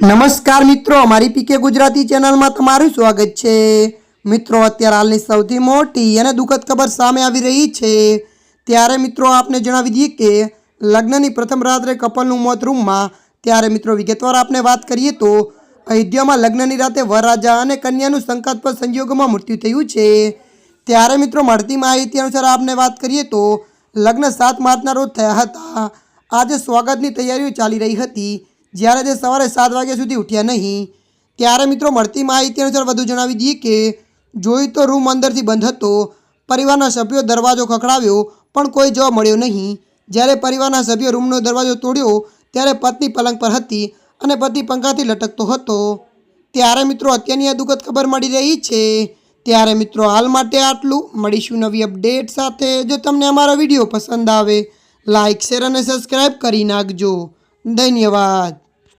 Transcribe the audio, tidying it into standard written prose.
नमस्कार मित्रों, अमारी पीके गुजराती चैनल में तमारुं स्वागत है। मित्रों, अत्यारे हालनी सौथी मोटी अने दुखद खबर सामे आवी रही है। त्यारे मित्रों आपने जणावी दीए के लग्ननी प्रथम रात्रे कपलनुं मौत रूममां। त्यारे मित्रों विगतवार आपने बात करीए तो अयोध्यामां लग्ननी राते वरराजा अने कन्यानुं शंकास्पद संयोगोमां मृत्यु थयुं छे। त्यारे मित्रों मळती माहिती अनुसार आपने बात करीए तो लग्न 7 मार्चना रोज थया हता। आज स्वागतनी तैयारीओ चाली रही हती, ज्यारे ते सवारे 7 वाग्या सुधी उठ्या नहीं। त्यारे मित्रों मळती माहिती अनुसार वधु जणावी दीए के जोई तो रूम अंदरथी बंध हतो। परिवारना सभ्यो दरवाजो खखडाव्यो पण कोई जवाब मळ्यो नहीं। ज्यारे परिवारना सभ्यो रूमनो दरवाजो तोड्यो त्यारे पत्नी पलंग पर हती अने पति पंखाथी लटकतो हतो। त्यारे मित्रों अत्याરની આ દુઃખદ ખબર મળી રહી છે। ત્યારે મિત્રો હાલ માટે આટલું। મળીશું નવી અપડેટ સાથે। જો તમને અમારો વિડીયો પસંદ આવે લાઇક શેર અને સબસ્ક્રાઇબ કરી નાખજો। ધન્યવાદ।